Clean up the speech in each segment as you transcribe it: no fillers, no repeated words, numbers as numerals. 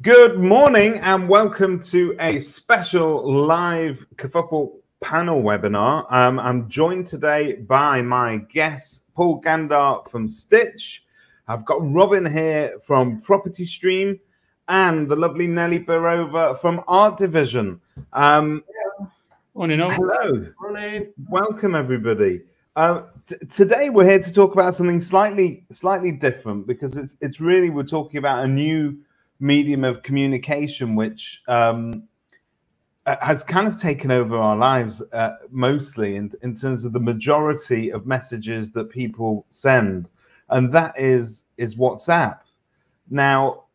Good morning and welcome to a special live Kerfuffle panel webinar. I'm joined today by my guest, Paul Gandar from Stitch. I've got Robin here from Property Stream and the lovely Nelly Berova from Art Division. Morning, all. Hello. Morning. Welcome, everybody. Today we're here to talk about something slightly different because it's really, we're talking about a new medium of communication which has kind of taken over our lives mostly in terms of the majority of messages that people send, and that is WhatsApp. Now,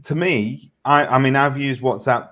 to me, I mean, I've used WhatsApp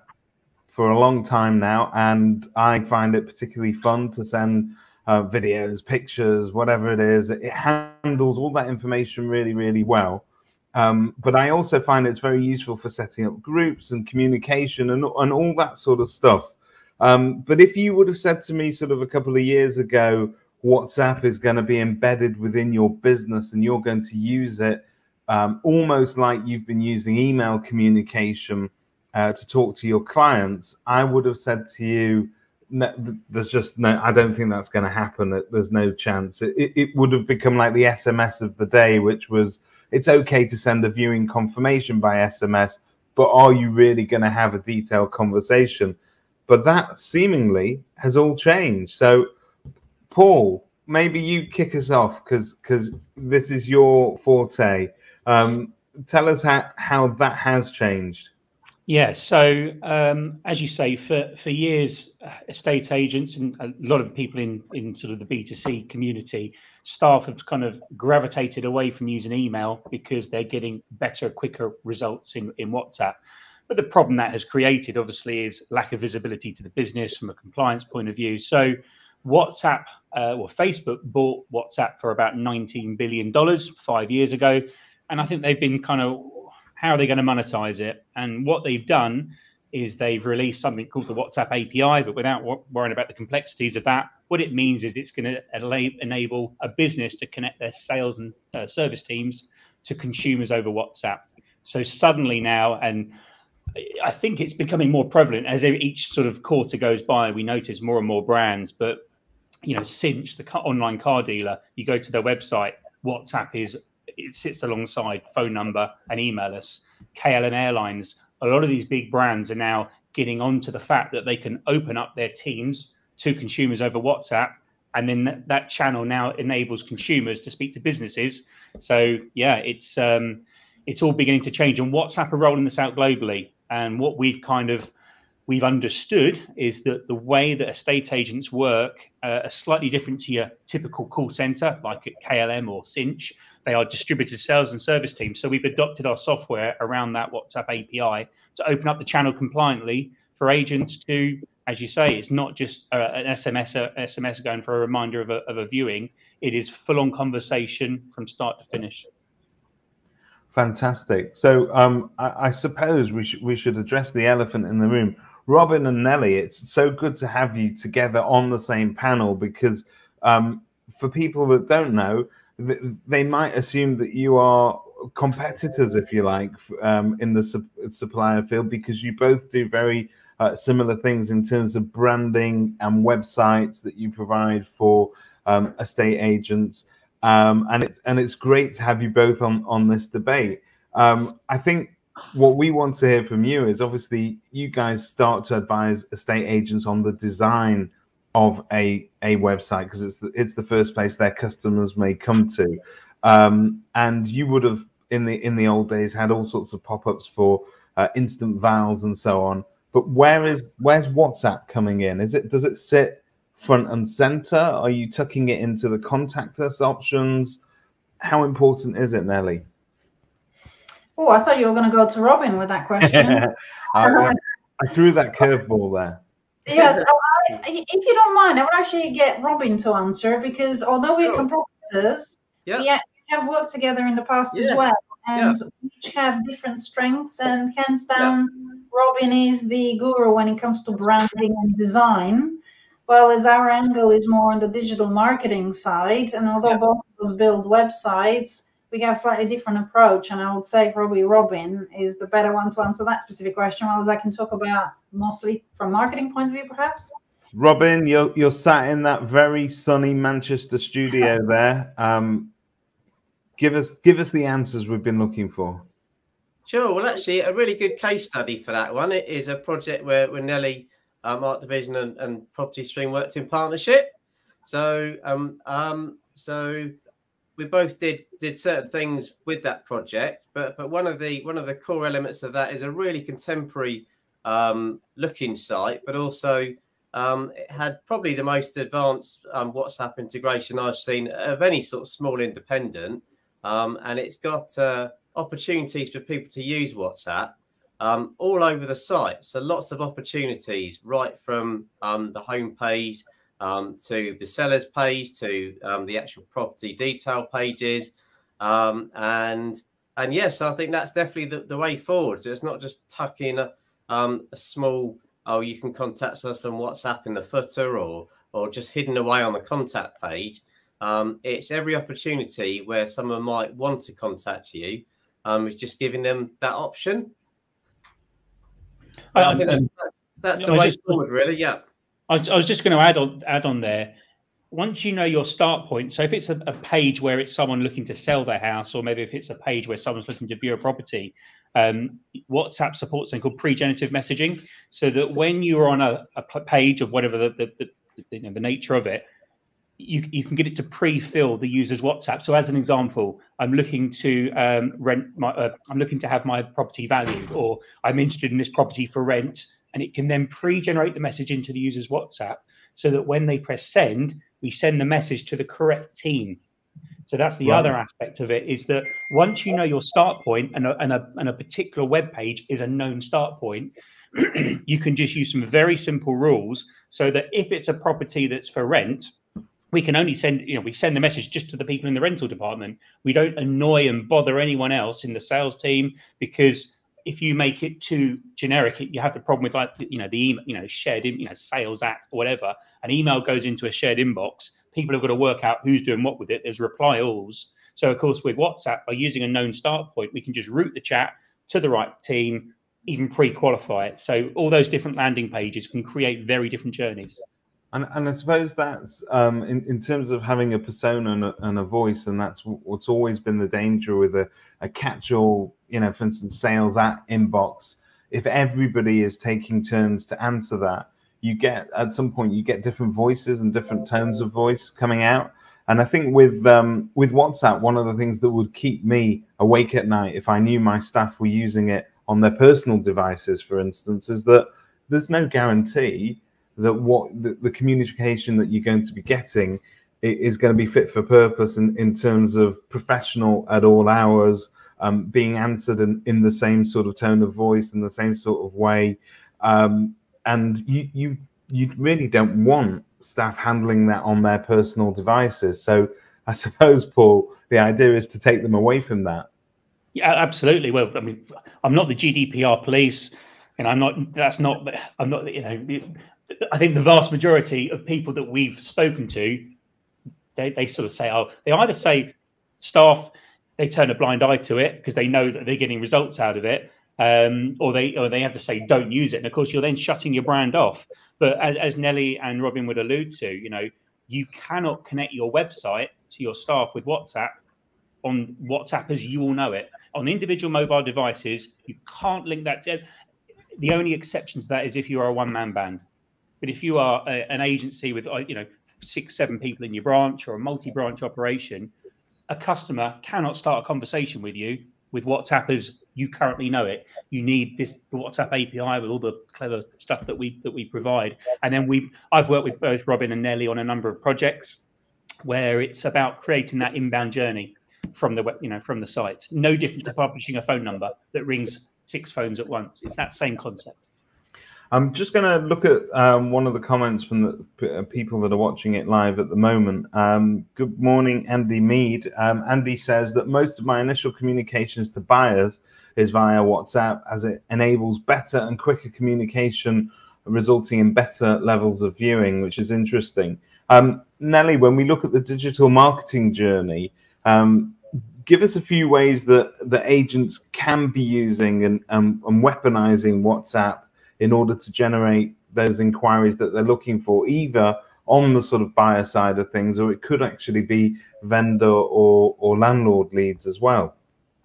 for a long time now, and I find it particularly fun to send videos, pictures, whatever it is. It handles all that information really, really well. But I also find it's very useful for setting up groups and communication and all that sort of stuff. But if you would have said to me sort of a couple of years ago, WhatsApp is going to be embedded within your business and you're going to use it almost like you've been using email communication to talk to your clients, I would have said to you, no, there's just no, I don't think that's going to happen. There's no chance. It would have become like the SMS of the day, which was, it's okay to send a viewing confirmation by SMS, but are you really going to have a detailed conversation? But that seemingly has all changed. So, Paul, maybe you kick us off because this is your forte. Tell us how that has changed. Yeah, so as you say, for years, estate agents and a lot of people in sort of the B2C community, staff have kind of gravitated away from using email because they're getting better, quicker results in WhatsApp. But the problem that has created, obviously, is lack of visibility to the business from a compliance point of view. So WhatsApp, Facebook bought WhatsApp for about $19 billion 5 years ago. And I think they've been kind of, how are they going to monetize it? And what they've done is they've released something called the WhatsApp API, but without worrying about the complexities of that, what it means is it's going to enable a business to connect their sales and service teams to consumers over WhatsApp. So suddenly now, and I think it's becoming more prevalent as each sort of quarter goes by, we notice more and more brands, but you know, Cinch, the online car dealer, you go to their website, WhatsApp it sits alongside phone number and email us. KLM Airlines, a lot of these big brands are now getting onto the fact that they can open up their teams to consumers over WhatsApp, and then that channel now enables consumers to speak to businesses. So yeah, it's all beginning to change, and WhatsApp are rolling this out globally. And what we've understood is that the way that estate agents work are slightly different to your typical call center, like at KLM or Cinch. They are distributed sales and service teams. So we've adopted our software around that WhatsApp API to open up the channel compliantly for agents to, as you say, it's not just an SMS going for a reminder of a viewing. It is full-on conversation from start to finish. Fantastic. So I suppose we should address the elephant in the room. Robin and Nelly, it's so good to have you together on the same panel because for people that don't know, they might assume that you are competitors, if you like, in the supplier field, because you both do very similar things in terms of branding and websites that you provide for estate agents. And it's great to have you both on this debate. I think what we want to hear from you is, obviously, you guys start to advise estate agents on the design of a website because it's the first place their customers may come to, and you would have in the old days had all sorts of pop-ups for instant vals and so on. But where's WhatsApp coming in? Does it sit front and center? Are you tucking it into the contact us options? How important is it, Nelly? Oh, I thought you were going to go to Robin with that question. I threw that curveball there. Yes, if you don't mind, I would actually get Robin to answer, because although we're competitors, we have worked together in the past as well, and we each have different strengths, and hands down, Robin is the guru when it comes to branding and design, well, as our angle is more on the digital marketing side, and although both of us build websites, we have a slightly different approach, and I would say probably Robin is the better one to answer that specific question, whereas I can talk about mostly from marketing point of view, perhaps. Robin, you're sat in that very sunny Manchester studio there. Give us the answers we've been looking for. Sure. Well, actually, a really good case study for that one. It is a project where Nelly, Art Division and Property Stream worked in partnership. So we both did certain things with that project, but one of the core elements of that is a really contemporary looking site, but also it had probably the most advanced WhatsApp integration I've seen of any sort of small independent, and it's got opportunities for people to use WhatsApp all over the site. So lots of opportunities right from the home page to the seller's page to the actual property detail pages, and yes, I think that's definitely the way forward. So it's not just tucking a small, oh, you can contact us on WhatsApp in the footer, or just hidden away on the contact page. It's every opportunity where someone might want to contact you, is just giving them that option. I think that's the way forward, really. Yeah. I was just going to add on there. Once you know your start point, so if it's a page where it's someone looking to sell their house, or maybe if it's a page where someone's looking to view a property, WhatsApp supports something called pre-generative messaging, so that when you're on a page of whatever the nature of it, you can get it to pre-fill the user's WhatsApp. So as an example, I'm looking to I'm looking to have my property valued, or I'm interested in this property for rent, and it can then pre-generate the message into the user's WhatsApp, so that when they press send, we send the message to the correct team. So that's the other aspect of it, is that once you know your start point, and a particular web page is a known start point, you can just use some very simple rules, so that if it's a property that's for rent, we can only send, we send the message just to the people in the rental department. We don't annoy and bother anyone else in the sales team, because if you make it too generic, you have the problem with, like, the email, shared, sales act or whatever. An email goes into a shared inbox. People have got to work out who's doing what with it. There's reply alls. So of course, with WhatsApp, by using a known start point, we can just route the chat to the right team, even pre-qualify it. So all those different landing pages can create very different journeys. And I suppose that's in terms of having a persona and a voice, and that's what's always been the danger with a catch-all, for instance, sales at inbox. If everybody is taking turns to answer that, at some point you get different voices and different tones of voice coming out. And I think with WhatsApp, one of the things that would keep me awake at night if I knew my staff were using it on their personal devices, for instance, is that there's no guarantee that the communication that you're going to be getting is going to be fit for purpose in terms of professional at all hours, being answered in the same sort of tone of voice, in the same sort of way. And you really don't want staff handling that on their personal devices. So I suppose, Paul, the idea is to take them away from that. Yeah, absolutely. Well, I mean, I'm not the GDPR police, and I'm not, I think the vast majority of people that we've spoken to, they sort of say, they either say staff, they turn a blind eye to it because they know that they're getting results out of it, or they have to say don't use it, and of course you're then shutting your brand off. But as Nelly and Robin would allude to, you cannot connect your website to your staff with WhatsApp on WhatsApp as you all know it. On individual mobile devices, you can't link that to. The only exception to that is if you are a one-man band. But if you are an agency with 6-7 people in your branch, or a multi-branch operation, a customer cannot start a conversation with you with WhatsApp as you currently know it. You need the WhatsApp API with all the clever stuff that we provide. And then I've worked with both Robin and Nelly on a number of projects where it's about creating that inbound journey from the from the site. No different to publishing a phone number that rings 6 phones at once. It's that same concept. I'm just going to look at one of the comments from the people that are watching it live at the moment. Good morning, Andy Mead. Andy says that most of my initial communications to buyers is via WhatsApp, as it enables better and quicker communication, resulting in better levels of viewing, which is interesting. Nelly, when we look at the digital marketing journey, give us a few ways that the agents can be using and weaponizing WhatsApp in order to generate those inquiries that they're looking for, either on the sort of buyer side of things, or it could actually be vendor or landlord leads as well.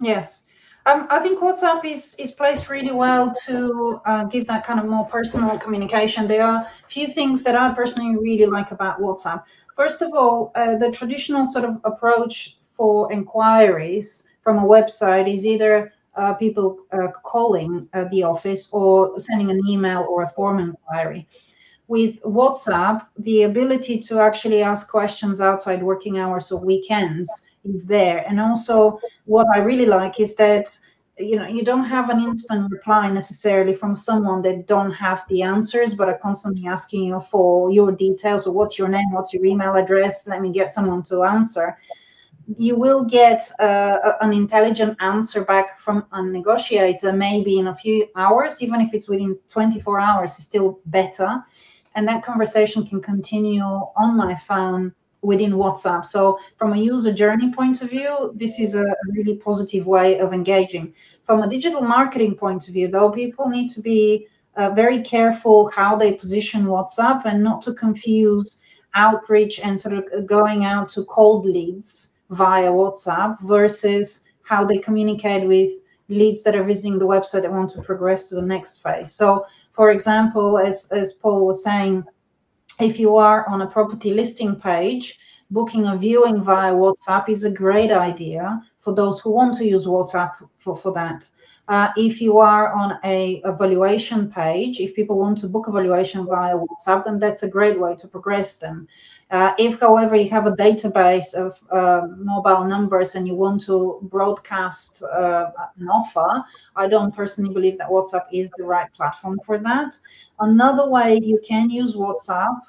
Yes. I think WhatsApp is placed really well to give that kind of more personal communication. There are a few things that I personally really like about WhatsApp. First of all, the traditional sort of approach for inquiries from a website is either people calling the office or sending an email or a form inquiry. With WhatsApp, the ability to actually ask questions outside working hours or weekends is there. And also what I really like is that, you know, you don't have an instant reply necessarily from someone that don't have the answers, but are constantly asking you for your details, or what's your name, what's your email address, let me get someone to answer. You will get an intelligent answer back from a negotiator, maybe in a few hours. Even if it's within 24 hours, it's still better. And that conversation can continue on my phone within WhatsApp. So from a user journey point of view, this is a really positive way of engaging. From a digital marketing point of view, though, people need to be very careful how they position WhatsApp and not to confuse outreach and sort of going out to cold leads via WhatsApp versus how they communicate with leads that are visiting the website that want to progress to the next phase. So, for example, as Paul was saying, if you are on a property listing page, booking a viewing via WhatsApp is a great idea for those who want to use WhatsApp for that. If you are on a valuation page, if people want to book a valuation via WhatsApp, then that's a great way to progress them. If, however, you have a database of mobile numbers and you want to broadcast an offer, I don't personally believe that WhatsApp is the right platform for that. Another way you can use WhatsApp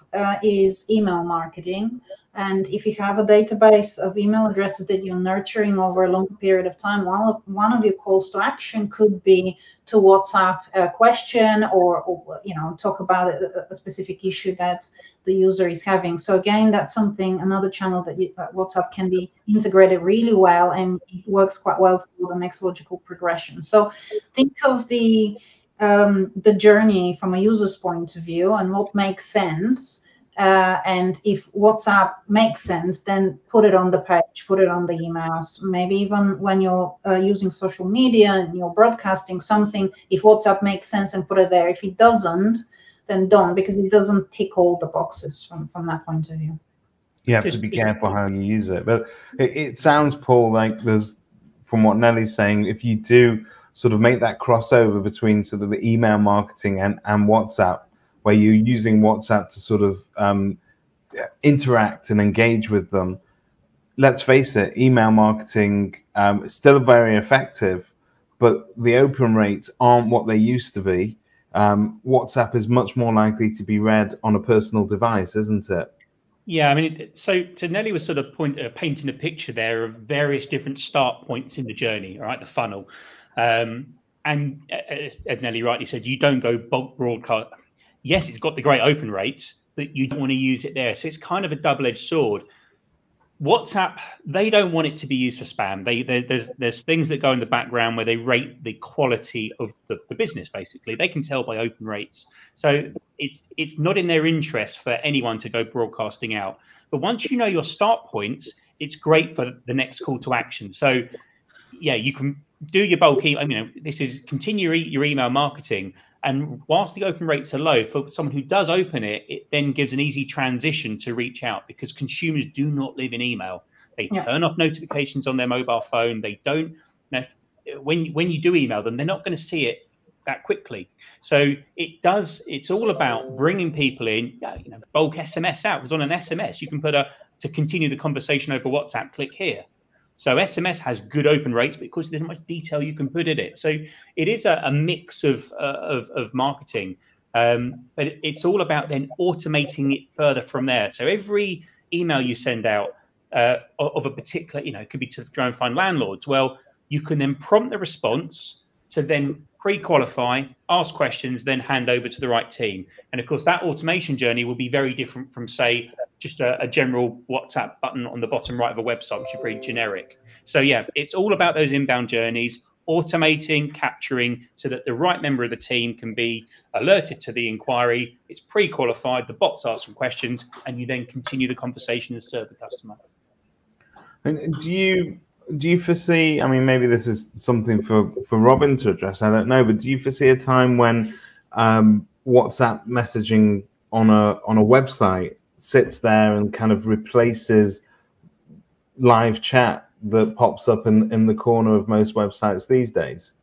is email marketing. And if you have a database of email addresses that you're nurturing over a long period of time, one of your calls to action could be to WhatsApp a question or you know, talk about a specific issue that the user is having. So again, that's something, another channel that WhatsApp can be integrated really well, and it works quite well for the next logical progression. So think of the journey from a user's point of view and what makes sense. And if WhatsApp makes sense, then put it on the page, put it on the emails. Maybe even when you're using social media and you're broadcasting something, if WhatsApp makes sense, and put it there. If it doesn't, then don't, because it doesn't tick all the boxes from that point of view. You have to be careful how you use it. But it sounds, Paul, like there's, from what Nelly's saying, if you do sort of make that crossover between sort of the email marketing and WhatsApp, where you're using WhatsApp to sort of interact and engage with them. Let's face it, email marketing is still very effective, but the open rates aren't what they used to be. WhatsApp is much more likely to be read on a personal device, isn't it? Yeah, I mean, so Nelly was sort of painting a picture there of various different start points in the journey, all right, the funnel. And as Nelly rightly said, you don't go bulk broadcast. Yes, it's got the great open rates, but you don't want to use it there. So it's kind of a double-edged sword. WhatsApp, they don't want it to be used for spam. There's things that go in the background where they rate the quality of the business, basically. They can tell by open rates. So it's not in their interest for anyone to go broadcasting out. But once you know your start points, it's great for the next call to action. So, yeah, you can do your bulk email. You know, this is continue your email marketing. And whilst the open rates are low, for someone who does open it, it then gives an easy transition to reach out, because consumers do not live in email. They turn off notifications on their mobile phone. They don't, when you do email them, they're not going to see it that quickly. So it's all about bringing people in, bulk SMS out. Because on an SMS, you can put to continue the conversation over WhatsApp, click here. So SMS has good open rates because there's much detail you can put in it. So it is a mix of marketing, but it's all about then automating it further from there. So every email you send out of a particular, it could be to try and find landlords. Well, you can then prompt the response to then pre-qualify, ask questions, then hand over to the right team. And of course, that automation journey will be very different from, say, just a general WhatsApp button on the bottom right of a website, which is very generic. So yeah, it's all about those inbound journeys, automating, capturing, so that the right member of the team can be alerted to the inquiry. It's pre-qualified, the bots ask some questions, and you then continue the conversation and serve the customer. And do you foresee, I mean, maybe this is something for Robin to address, I don't know, but do you foresee a time when WhatsApp messaging on a website sits there and kind of replaces live chat that pops up in the corner of most websites these days?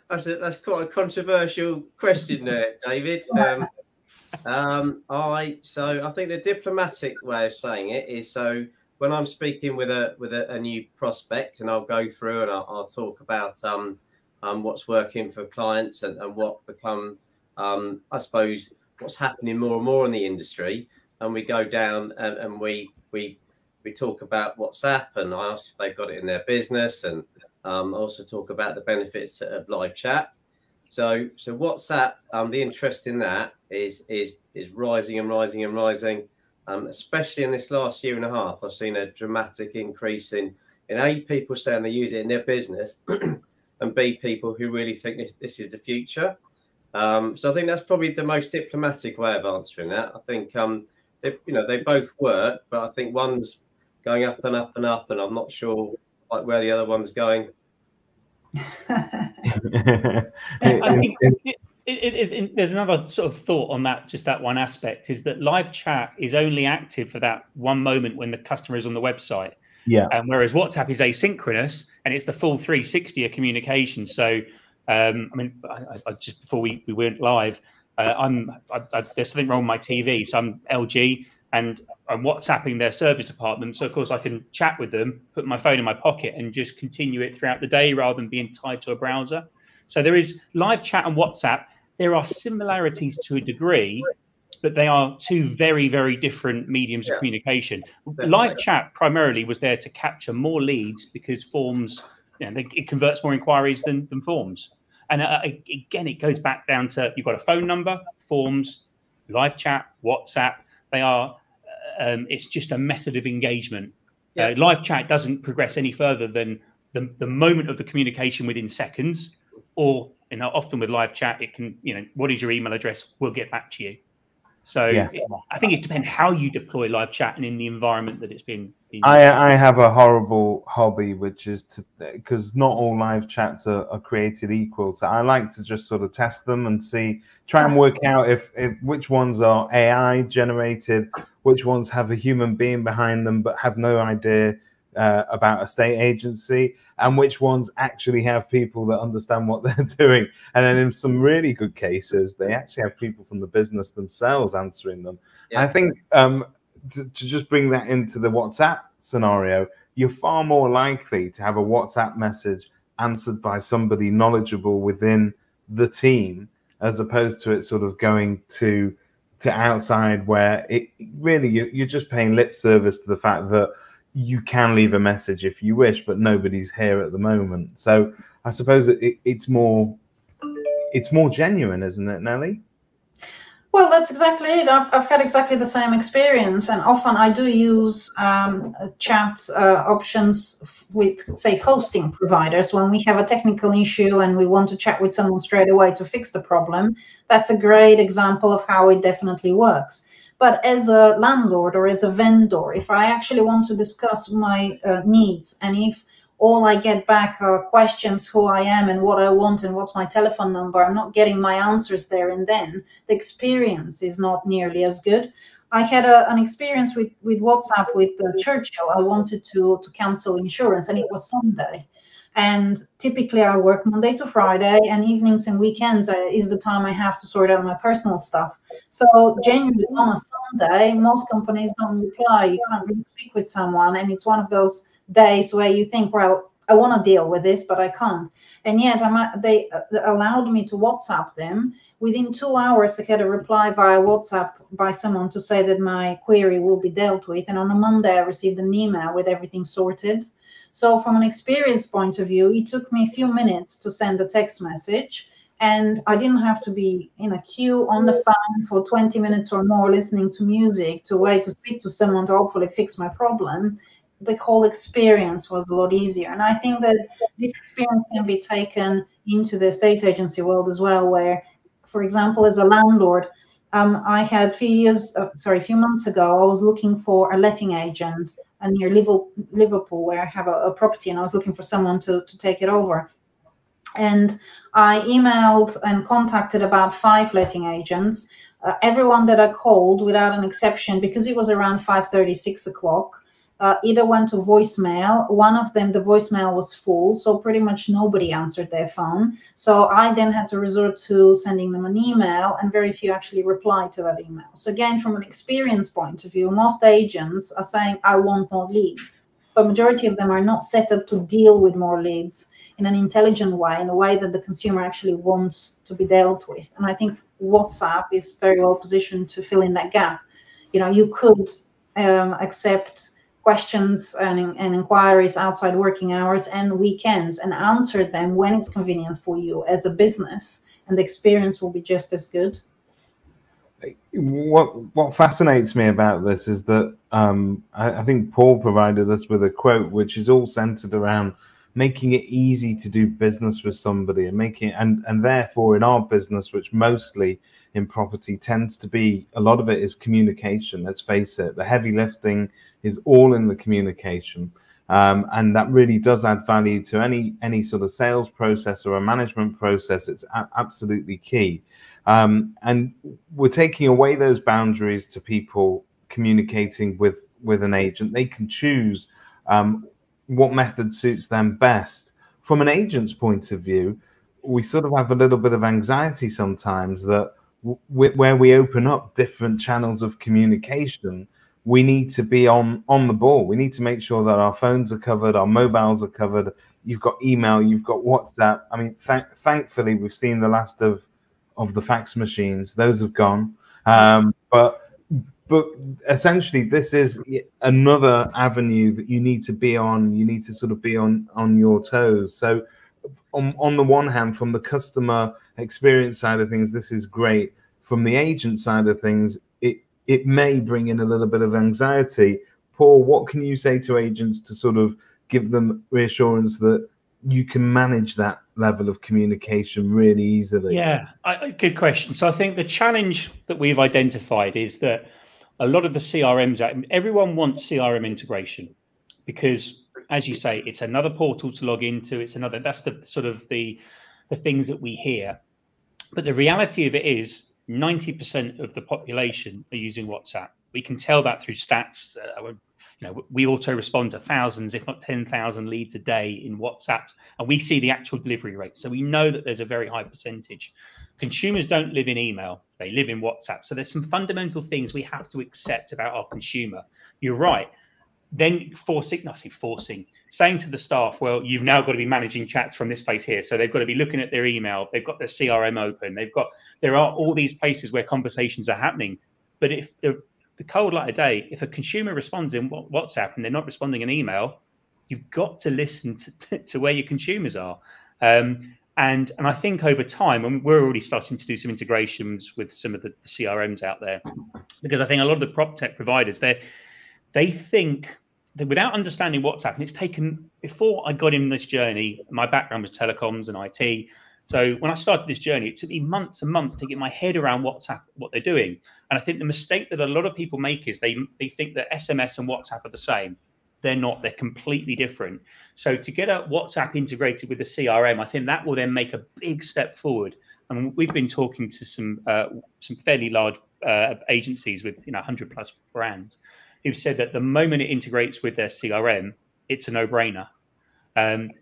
That's quite a controversial question there, David. I think the diplomatic way of saying it is, so when I'm speaking with a new prospect, and I'll go through and I'll talk about what's working for clients and what become I suppose what's happening more and more in the industry, and we go down and we talk about WhatsApp, and I ask if they've got it in their business, and also talk about the benefits of live chat. So WhatsApp, the interest in that is rising and rising and rising. Especially in this last year and a half, I've seen a dramatic increase in A, people saying they use it in their business, and B, people who really think this is the future. So I think that's probably the most diplomatic way of answering that. I think they both work, but I think one's going up and up and up, and I'm not sure like where the other one's going. There's another sort of thought on that, just that one aspect, is that live chat is only active for that one moment when the customer is on the website. Yeah. Whereas WhatsApp is asynchronous and it's the full 360 of communication. So, I mean, I just before we went live, there's something wrong with my TV. So I'm LG and I'm WhatsApping their service department. So of course I can chat with them, put my phone in my pocket and just continue it throughout the day rather than being tied to a browser. So there is live chat and WhatsApp. There are similarities to a degree, but they are two very, very different mediums of communication. Definitely. Live chat primarily was there to capture more leads because forms, it converts more inquiries than forms. And again, it goes back down to you've got a phone number, forms, live chat, WhatsApp. They are, it's just a method of engagement. Yeah. Live chat doesn't progress any further than the moment of the communication within seconds, or often with live chat, it can, what is your email address? We'll get back to you. So I think it depends how you deploy live chat and in the environment that it's been I have a horrible hobby, which is because not all live chats are created equal. So I like to just sort of test them and try and work out if which ones are AI generated, which ones have a human being behind them but have no idea about a state agency, and which ones actually have people that understand what they're doing. And then in some really good cases, they actually have people from the business themselves answering them. Yeah. I think to just bring that into the WhatsApp scenario, you're far more likely to have a WhatsApp message answered by somebody knowledgeable within the team, as opposed to it sort of going to outside where it really you're just paying lip service to the fact that you can leave a message if you wish, but nobody's here at the moment. So I suppose it's more genuine, isn't it, Nelly? Well, that's exactly it. I've had exactly the same experience, and often I do use chat options with, say, hosting providers. When we have a technical issue and we want to chat with someone straight away to fix the problem, that's a great example of how it definitely works. But as a landlord or as a vendor, if I actually want to discuss my needs, and if all I get back are questions who I am and what I want and what's my telephone number, I'm not getting my answers there and then, the experience is not nearly as good. I had an experience with WhatsApp with Churchill. I wanted to cancel insurance, and it was Sunday. And typically I work Monday to Friday, and evenings and weekends is the time I have to sort out my personal stuff. So genuinely on a Sunday, most companies don't reply. You can't really speak with someone. And it's one of those days where you think, well, I want to deal with this, but I can't. And yet they allowed me to WhatsApp them. Within 2 hours, I had a reply via WhatsApp by someone to say that my query will be dealt with. And on a Monday, I received an email with everything sorted. So from an experience point of view, it took me a few minutes to send a text message, and I didn't have to be in a queue on the phone for 20 minutes or more listening to music to wait to speak to someone to hopefully fix my problem. the whole experience was a lot easier. And I think that this experience can be taken into the estate agency world as well, where, for example, as a landlord, I had a few months ago, I was looking for a letting agent near Liverpool, where I have a property, and I was looking for someone to take it over. And I emailed and contacted about 5 letting agents. Everyone that I called, without an exception, because it was around 5:30, 6 o'clock, either went to voicemail. One of them, the voicemail was full, so pretty much nobody answered their phone. So I then had to resort to sending them an email, and very few actually replied to that email. So again, from an experience point of view, most agents are saying, I want more leads, but majority of them are not set up to deal with more leads in an intelligent way, in a way that the consumer actually wants to be dealt with. And I think WhatsApp is very well positioned to fill in that gap. You know, you could accept questions and inquiries outside working hours and weekends and answer them when it's convenient for you as a business, and the experience will be just as good. What fascinates me about this is that I think Paul provided us with a quote which is all centered around making it easy to do business with somebody, and making and therefore in our business, which mostly in property tends to be, a lot of it is communication. Let's face it, the heavy lifting is all in the communication, and that really does add value to any sort of sales process or a management process. It's absolutely key, and we're taking away those boundaries to people communicating with an agent. They can choose what method suits them best. From an agent's point of view, we sort of have a little bit of anxiety sometimes that where we open up different channels of communication, we need to be on the ball. We need to make sure that our phones are covered, our mobiles are covered. You've got email, you've got WhatsApp. I mean, thankfully, we've seen the last of the fax machines. Those have gone. But essentially, this is another avenue that you need to be on. You need to sort of be on your toes. So on the one hand, from the customer experience side of things, this is great. From the agent side of things, it may bring in a little bit of anxiety. Paul, what can you say to agents to sort of give them reassurance that you can manage that level of communication really easily? Yeah, good question. So I think the challenge that we've identified is that a lot of the CRMs, everyone wants CRM integration because, as you say, it's another portal to log into. It's another, that's the sort of the things that we hear. But the reality of it is 90% of the population are using WhatsApp. We can tell that through stats. You know, we auto respond to thousands, if not 10,000 leads a day in WhatsApp, and we see the actual delivery rate. So we know that there's a very high percentage. Consumers don't live in email, they live in WhatsApp. So there's some fundamental things we have to accept about our consumer. You're right. Then saying to the staff, well, you've now got to be managing chats from this place here. So they've got to be looking at their email. They've got their CRM open. There are all these places where conversations are happening. But if the cold light of day, if a consumer responds in WhatsApp and they're not responding in email, you've got to listen to where your consumers are. And I think over time, and we're already starting to do some integrations with some of the CRMs out there, because I think a lot of the prop tech providers, they think that without understanding WhatsApp, and it's taken, before I got in this journey, my background was telecoms and IT. So when I started this journey, it took me months and months to get my head around WhatsApp, what they're doing. And I think the mistake that a lot of people make is they think that SMS and WhatsApp are the same. They're not. They're completely different. So to get a WhatsApp integrated with the CRM, I think that will then make a big step forward. And we've been talking to some fairly large agencies with 100 plus brands who've said that the moment it integrates with their CRM, it's a no-brainer.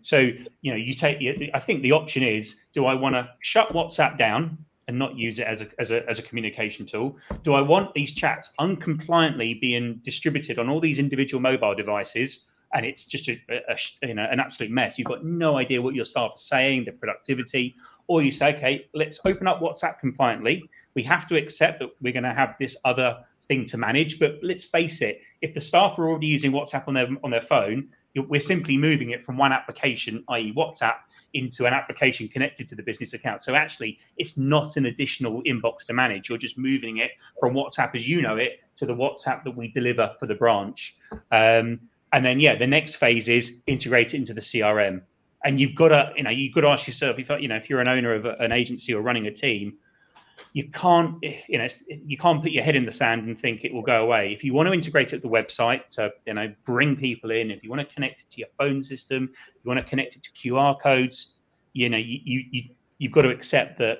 So I think the option is: do I want to shut WhatsApp down and not use it as a communication tool? Do I want these chats uncompliantly being distributed on all these individual mobile devices, and it's just an absolute mess? You've got no idea what your staff are saying, their productivity. Or you say, okay, let's open up WhatsApp compliantly. We have to accept that we're going to have this other thing to manage. But let's face it, if the staff are already using WhatsApp on their phone, we're simply moving it from one application, i.e. WhatsApp, into an application connected to the business account. So actually, it's not an additional inbox to manage. You're just moving it from WhatsApp as you know it to the WhatsApp that we deliver for the branch. And then, yeah, the next phase is integrate it into the CRM. And you've got to, you've got to ask yourself, if you're an owner of an agency or running a team, you can't put your head in the sand and think it will go away. If you want to integrate it to the website to, bring people in, if you want to connect it to your phone system, you want to connect it to QR codes, you've got to accept that,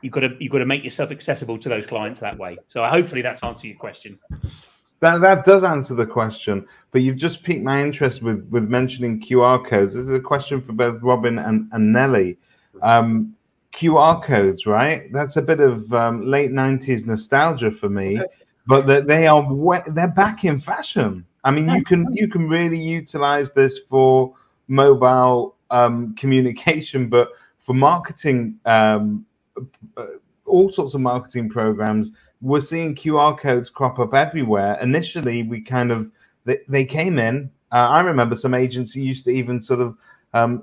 you've got to make yourself accessible to those clients that way. So hopefully that's answered your question. That does answer the question, but you've just piqued my interest with mentioning QR codes. This is a question for both Robin and Nelly. QR codes, right? That's a bit of late 90s nostalgia for me, but they're back in fashion. I mean, you can really utilize this for mobile communication, but for marketing, all sorts of marketing programs, we're seeing QR codes crop up everywhere. Initially, they came in. I remember some agency used to even sort of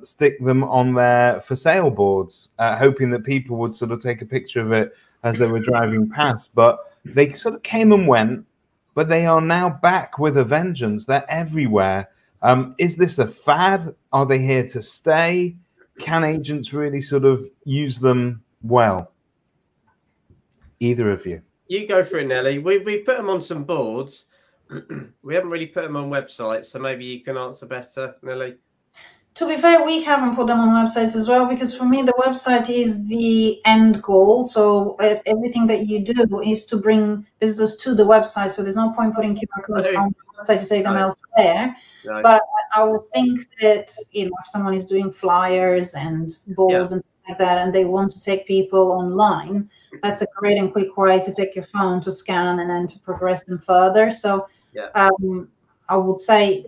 stick them on their for sale boards, hoping that people would sort of take a picture of it as they were driving past. But they sort of came and went, but they are now back with a vengeance. They're everywhere. Is this a fad? Are they here to stay? Can agents really sort of use them well? Either of you. You go for it, Nelly. We put them on some boards. We haven't really put them on websites, so maybe you can answer better, Nelly. To be fair, we haven't put them on websites as well, because for me, the website is the end goal. So everything that you do is to bring visitors to the website. So there's no point putting QR codes on the website to take them elsewhere. No. But I would think that, if someone is doing flyers and boards and things like that, and they want to take people online, that's a great and quick way to take your phone to scan and then to progress them further. So I would say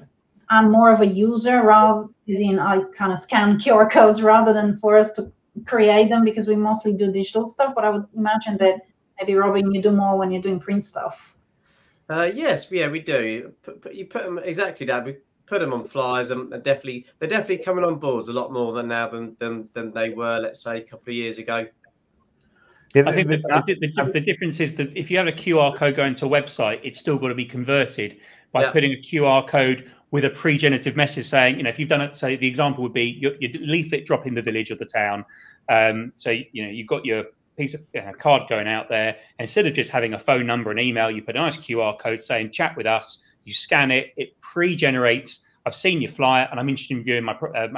I'm more of a user, rather than I kind of scan QR codes rather than for us to create them, because we mostly do digital stuff. But I would imagine that maybe, Robin, you do more when you're doing print stuff. Yes, we do. You put them exactly that. We put them on flyers, and they're definitely coming on boards a lot more than now than they were, let's say, a couple of years ago. I think the difference is that if you have a QR code going to a website, it's still got to be converted by putting a QR code with a pre-generative message saying, if you've done it, so the example would be your leaflet drop in the village or the town. So, you've got your piece of card going out there. Instead of just having a phone number and email, you put a nice QR code saying, chat with us. You scan it, it pre-generates, I've seen your flyer and I'm interested in viewing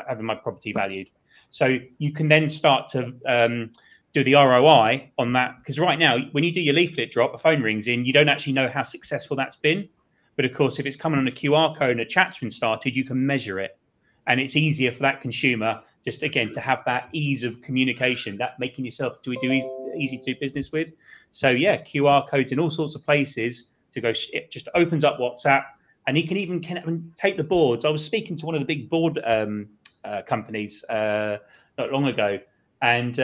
having my property valued. So you can then start to do the ROI on that, because right now, when you do your leaflet drop, a phone rings in, you don't actually know how successful that's been. But of course, if it's coming on a QR code and a chat's been started, you can measure it. And it's easier for that consumer, just again, to have that ease of communication, that making yourself easy to do business with. So yeah, QR codes in all sorts of places to go, it just opens up WhatsApp, and you can even take the boards. I was speaking to one of the big board companies not long ago. And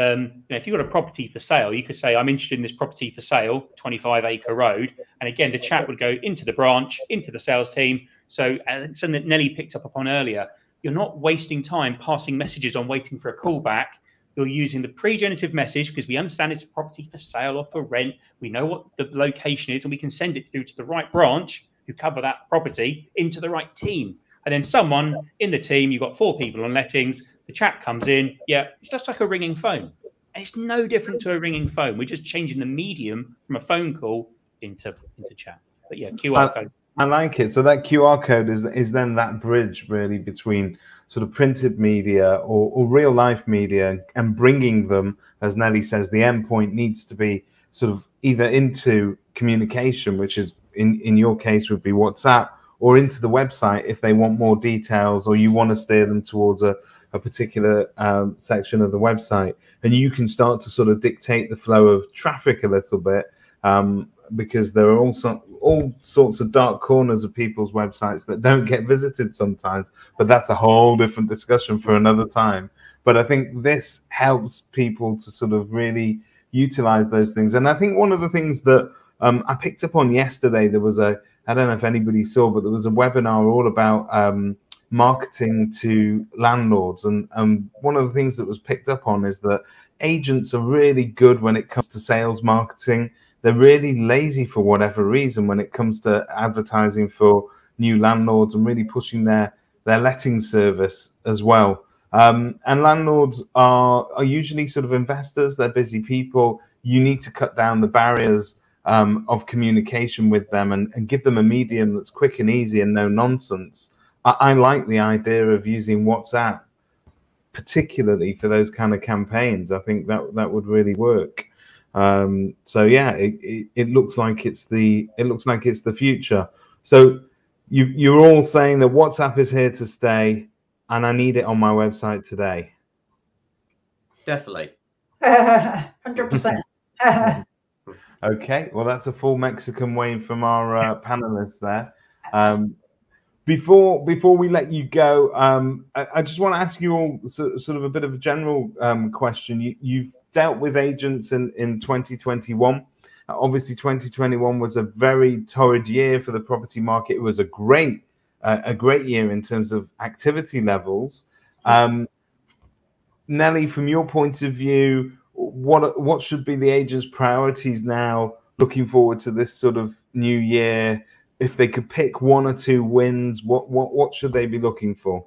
if you've got a property for sale, you could say, I'm interested in this property for sale, 25-acre road. And again, the chat would go into the branch, into the sales team. So something that Nelly picked up upon earlier, you're not wasting time passing messages on waiting for a call back. You're using the pre-generative message, because we understand it's a property for sale or for rent. We know what the location is, and we can send it through to the right branch who cover that property into the right team. And then someone in the team, you've got 4 people on lettings, the chat comes in, it's just like a ringing phone. And it's no different to a ringing phone. We're just changing the medium from a phone call into chat. But yeah, QR code. I like it. So that QR code is then that bridge really between sort of printed media or real life media, and bringing them, as Nelly says, the endpoint needs to be sort of either into communication, which is in your case would be WhatsApp, or into the website if they want more details, or you want to steer them towards a particular section of the website. And you can start to sort of dictate the flow of traffic a little bit, because there are also all sorts of dark corners of people's websites that don't get visited sometimes, but that's a whole different discussion for another time. But I think this helps people to sort of really utilize those things. And I think one of the things that I picked up on yesterday, there was I don't know if anybody saw, but there was a webinar all about marketing to landlords. And one of the things that was picked up on is that agents are really good when it comes to sales marketing. they're really lazy for whatever reason when it comes to advertising for new landlords and really pushing their letting service as well. And landlords are usually sort of investors. They're busy people. You need to cut down the barriers of communication with them and give them a medium that's quick and easy and no nonsense. I like the idea of using WhatsApp, particularly for those kind of campaigns. I think that would really work. So yeah, it looks like it's the future. So you're all saying that WhatsApp is here to stay, and I need it on my website today. Definitely. 100%. Okay, well, that's a full Mexican wave from our panelists there. Before we let you go, I just want to ask you all sort of a bit of a general question. You've dealt with agents in 2021. Obviously, 2021 was a very torrid year for the property market. It was a great year in terms of activity levels. Nelly, from your point of view, what should be the agents' priorities now, looking forward to this sort of new year? If they could pick one or two wins, what should they be looking for?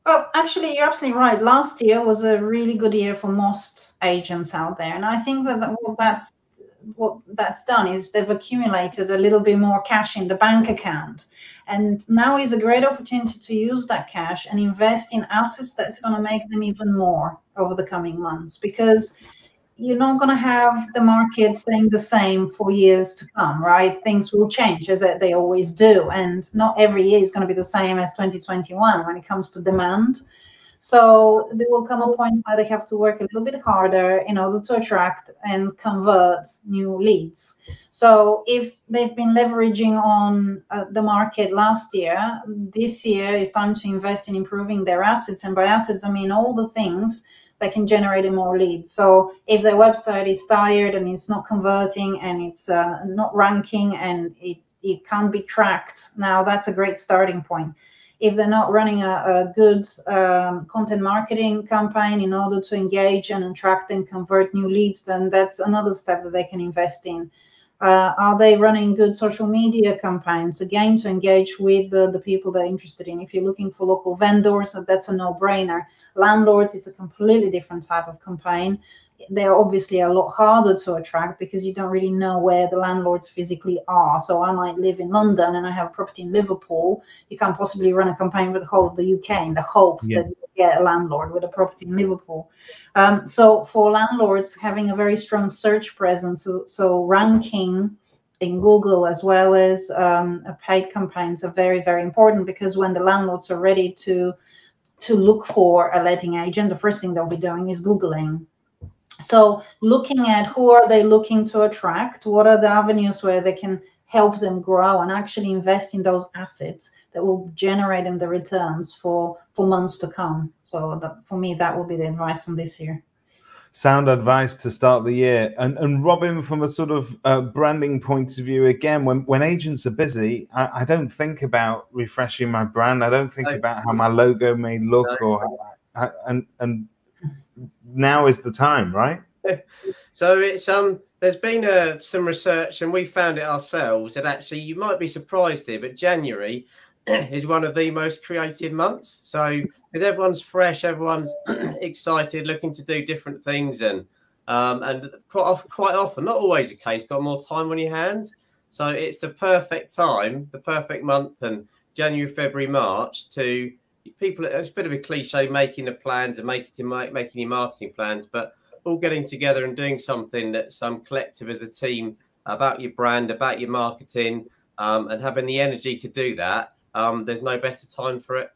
Well, actually, you're absolutely right. Last year was a really good year for most agents out there, and I think that what that's done is they've accumulated a little bit more cash in the bank account, and now is a great opportunity to use that cash and invest in assets that's going to make them even more over the coming months, because you're not going to have the market staying the same for years to come, right? Things will change, as they always do, and not every year is going to be the same as 2021 when it comes to demand. So there will come a point where they have to work a little bit harder in order to attract and convert new leads. So if they've been leveraging on the market last year, this year is time to invest in improving their assets. And by assets, I mean all the things that can generate more leads. So if their website is tired and it's not converting and it's not ranking and it can't be tracked, now that's a great starting point. If they're not running a good content marketing campaign in order to engage and attract and convert new leads, then that's another step that they can invest in. Are they running good social media campaigns, again, to engage with the people they're interested in? If you're looking for local vendors, that's a no-brainer. Landlords, it's a completely different type of campaign. They're obviously a lot harder to attract because you don't really know where the landlords physically are. So I might live in London and I have a property in Liverpool. You can't possibly run a campaign with the whole of the UK in the hope that you get a landlord with a property in Liverpool. So for landlords, having a very strong search presence, so ranking in Google as well as paid campaigns are very, very important, because when the landlords are ready to look for a letting agent, the first thing they'll be doing is Googling. So looking at who are they looking to attract, what are the avenues where they can help them grow and actually invest in those assets that will generate them the returns for months to come. So for me, that will be the advice from this year. Sound advice to start the year. And Robin, from a sort of branding point of view, again, when agents are busy, I don't think about refreshing my brand. I don't think about how my logo may look, and now is the time, right? So it's there's been some research, and we found it ourselves, that actually, you might be surprised here, but January is one of the most creative months. So with everyone's fresh, everyone's excited, looking to do different things, and quite often, not always the case, got more time on your hands. So it's the perfect time, the perfect month, and January, February, March, to people. It's a bit of a cliche, making the plans and making your marketing plans, but all getting together and doing something that's collective as a team about your brand, about your marketing, and having the energy to do that. There's no better time for it.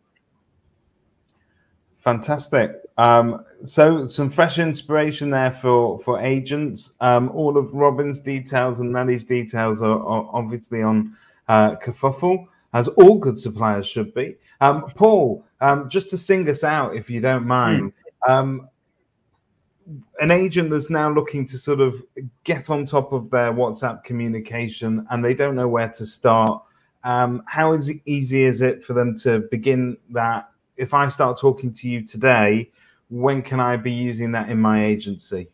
Fantastic. So some fresh inspiration there for agents. All of Robin's details and Nelly's details are obviously on Kerfuffle, as all good suppliers should be. Paul, just to sing us out, if you don't mind, an agent that's now looking to sort of get on top of their WhatsApp communication and they don't know where to start, how easy is it for them to begin that? If I start talking to you today, when can I be using that in my agency?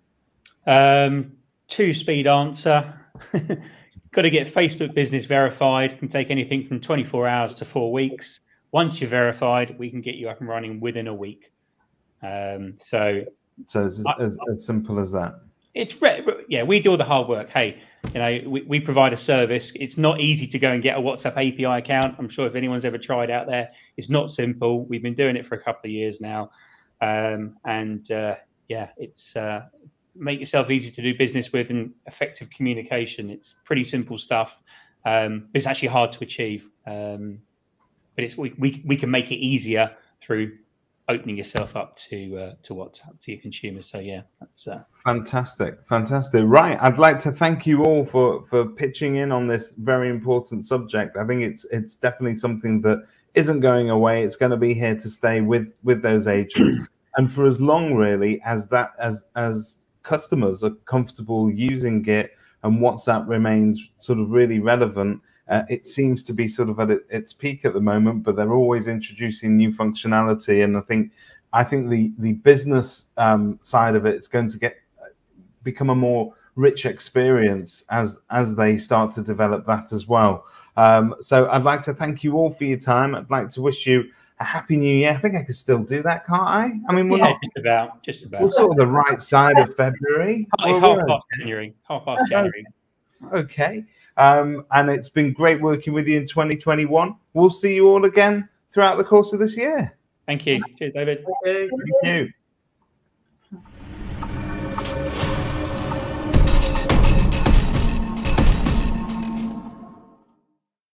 Two-speed answer. got to get Facebook business verified. It can take anything from 24 hours to 4 weeks. Once you're verified, we can get you up and running within a week. So it's as simple as that. Yeah, we do all the hard work. Hey, you know, we provide a service. It's not easy to go and get a WhatsApp API account. I'm sure if anyone's ever tried out there, it's not simple. We've been doing it for a couple of years now. Yeah, it's make yourself easy to do business with and effective communication. It's pretty simple stuff. It's actually hard to achieve. But we can make it easier through opening yourself up to WhatsApp to your consumers. So yeah, that's fantastic. Right, I'd like to thank you all for pitching in on this very important subject. I think it's definitely something that isn't going away. It's going to be here to stay with those agents, and for as long really as customers are comfortable using it and WhatsApp remains sort of really relevant. It seems to be sort of at its peak at the moment, but they're always introducing new functionality. And I think the business side of it is going to become a more rich experience as they start to develop that as well. So I'd like to thank you all for your time. I'd like to wish you a happy new year. I think I can still do that, can't I? I mean, we're not just about. We're sort of the right side of February. It's half past January. Half past January. Okay. And it's been great working with you in 2021. We'll see you all again throughout the course of this year. Thank you. Cheers, David. Thank you.